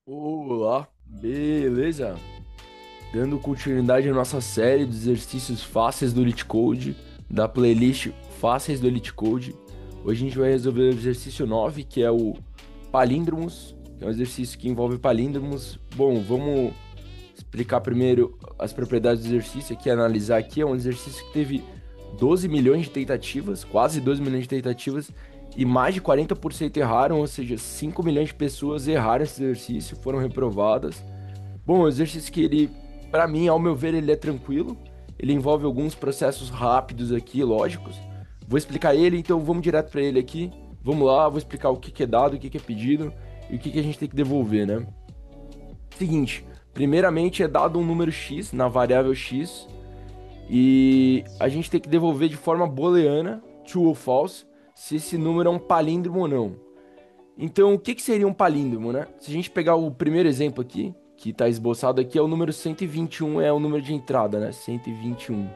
Olá, beleza? Dando continuidade à nossa série de exercícios fáceis do Elite Code, da playlist Fáceis do Elite Code. Hoje a gente vai resolver o exercício 9, que é o palíndromos, que é um exercício que envolve palíndromos. Bom, vamos explicar primeiro as propriedades do exercício aqui, analisar aqui. É um exercício que teve 12 milhões de tentativas, quase 12 milhões de tentativas, e mais de 40% erraram, ou seja, 5 milhões de pessoas erraram esse exercício, foram reprovadas. Bom, o exercício que ele, para mim, ao meu ver, ele é tranquilo. Ele envolve alguns processos rápidos aqui, lógicos. Vou explicar ele, então vamos direto para ele aqui. Vamos lá, vou explicar o que que é dado, o que que é pedido e o que que a gente tem que devolver, né? Seguinte, primeiramente é dado um número x na variável x e a gente tem que devolver de forma booleana, true ou false, se esse número é um palíndromo ou não. Então, o que que seria um palíndromo, né? Se a gente pegar o primeiro exemplo aqui, que está esboçado aqui, é o número 121, é o número de entrada, né? 121.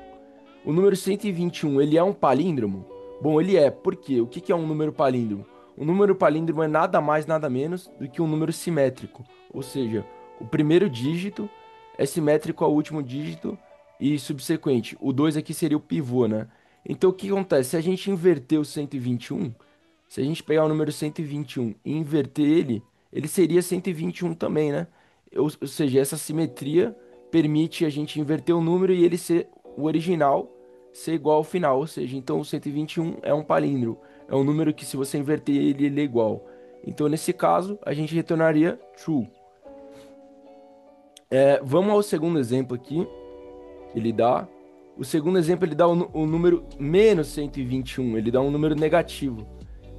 O número 121, ele é um palíndromo? Bom, ele é. Por quê? O que que é um número palíndromo? Um número palíndromo é nada mais, nada menos do que um número simétrico. Ou seja, o primeiro dígito é simétrico ao último dígito e subsequente. O 2 aqui seria o pivô, né? Então, o que acontece? Se a gente inverter o 121, se a gente pegar o número 121 e inverter ele, ele seria 121 também, né? Ou seja, essa simetria permite a gente inverter o número e ele ser o original ser igual ao final. Ou seja, então o 121 é um palíndromo. É um número que se você inverter ele, ele é igual. Então, nesse caso, a gente retornaria true. Vamos ao segundo exemplo aqui. Ele dá. O segundo exemplo, ele dá o número menos 121. Ele dá um número negativo.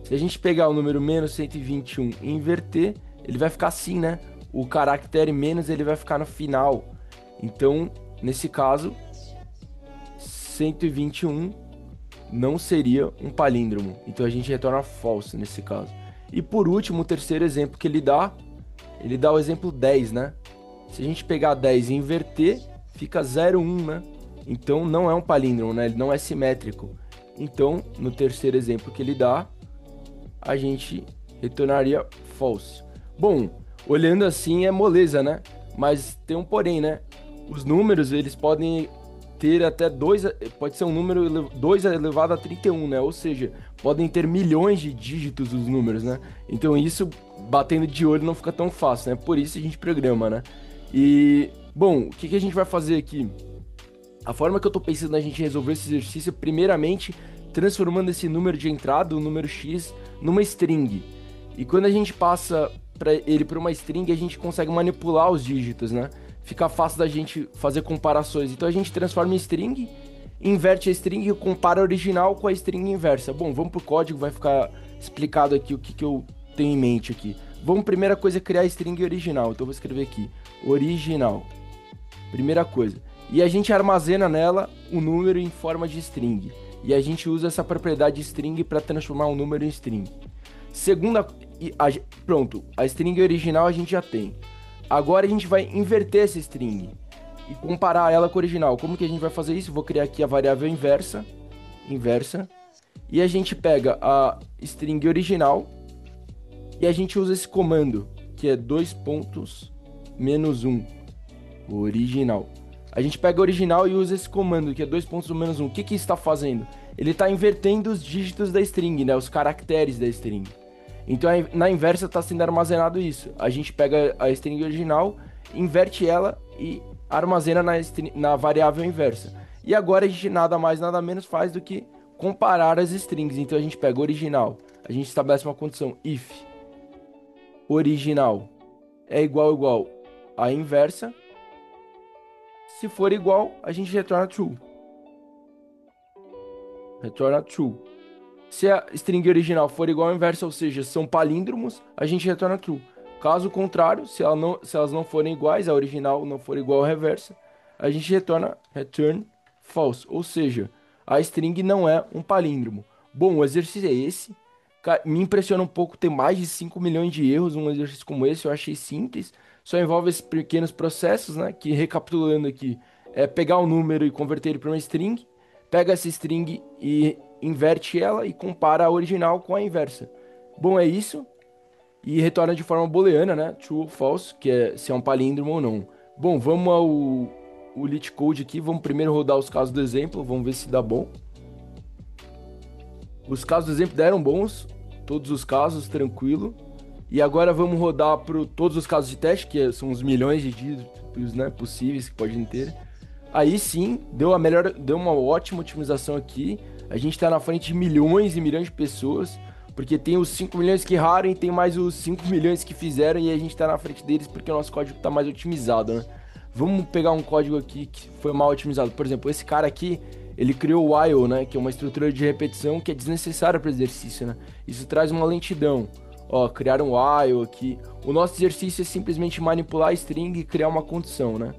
Se a gente pegar o número menos 121 e inverter, ele vai ficar assim, né? O caractere menos ele vai ficar no final. Então, nesse caso, 121 não seria um palíndromo. Então a gente retorna false nesse caso. E por último, o terceiro exemplo que ele dá o exemplo 10, né? Se a gente pegar 10 e inverter, fica 01, né? Então não é um palíndromo, né? Ele não é simétrico. Então, no terceiro exemplo que ele dá, a gente retornaria false. Bom, olhando assim é moleza, né? Mas tem um porém, né? Os números, eles podem ter até 2, pode ser um número 2 elevado a 31, né? Ou seja, podem ter milhões de dígitos os números, né? Então isso, batendo de olho, não fica tão fácil, né? Por isso a gente programa, né? E, bom, o que que a gente vai fazer aqui? A forma que eu tô pensando na gente resolver esse exercício é, primeiramente, transformando esse número de entrada, o número x, numa string. E quando a gente passa ele para uma string, a gente consegue manipular os dígitos, né? Fica fácil da gente fazer comparações. Então a gente transforma em string, inverte a string e compara a original com a string inversa. Bom, vamos pro código, vai ficar explicado aqui o que que eu tenho em mente aqui. Vamos, primeira coisa, criar a string original. Então eu vou escrever aqui, original. Primeira coisa. E a gente armazena nela o número em forma de string. E a gente usa essa propriedade string para transformar um número em string. Segunda, pronto, a string original a gente já tem. Agora a gente vai inverter essa string e comparar ela com a original. Como que a gente vai fazer isso? Vou criar aqui a variável inversa, e a gente pega a string original e a gente usa esse comando, que é dois pontos menos um, original. A gente pega o original e usa esse comando, que é dois pontos menos um. O que que está fazendo? Ele está invertendo os dígitos da string, né? Os caracteres da string. Então na inversa está sendo armazenado isso. A gente pega a string original, inverte ela e armazena na variável inversa. E agora a gente nada mais nada menos faz do que comparar as strings. Então a gente pega o original, a gente estabelece uma condição if original é igual à inversa. Se for igual, a gente retorna true. Retorna true. Se a string original for igual ao inverso, ou seja, são palíndromos, a gente retorna true. Caso contrário, se elas não forem iguais, a original não for igual à reversa, a gente retorna return false. Ou seja, a string não é um palíndromo. Bom, o exercício é esse. Me impressiona um pouco ter mais de 5 milhões de erros num exercício como esse. Eu achei simples. Só envolve esses pequenos processos, né? Que, recapitulando aqui, é pegar um número e converter ele para uma string. Pega essa string e inverte ela e compara a original com a inversa. Bom, é isso. e retorna de forma booleana, né? True ou false, que é se é um palíndromo ou não. Bom, vamos ao o Lit Code aqui. Vamos primeiro rodar os casos do exemplo. Vamos ver se dá bom. Os casos do exemplo deram bons. Todos os casos, tranquilo. E agora vamos rodar para todos os casos de teste, que são os milhões de dígitos, né, possíveis que podem ter. Aí sim, deu uma ótima otimização aqui. A gente está na frente de milhões e milhões de pessoas, porque tem os 5 milhões que erraram e tem mais os 5 milhões que fizeram, e a gente está na frente deles porque o nosso código está mais otimizado, né? Vamos pegar um código aqui que foi mal otimizado. Por exemplo, esse cara aqui, ele criou o while, né, que é uma estrutura de repetição que é desnecessária para exercício, né? Isso traz uma lentidão. Ó, criar um while aqui. O nosso exercício é simplesmente manipular a string e criar uma condição, né?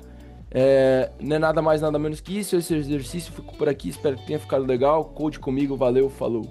Não é nada mais, nada menos que isso. Esse exercício ficou por aqui. Espero que tenha ficado legal. Code comigo, valeu, falou.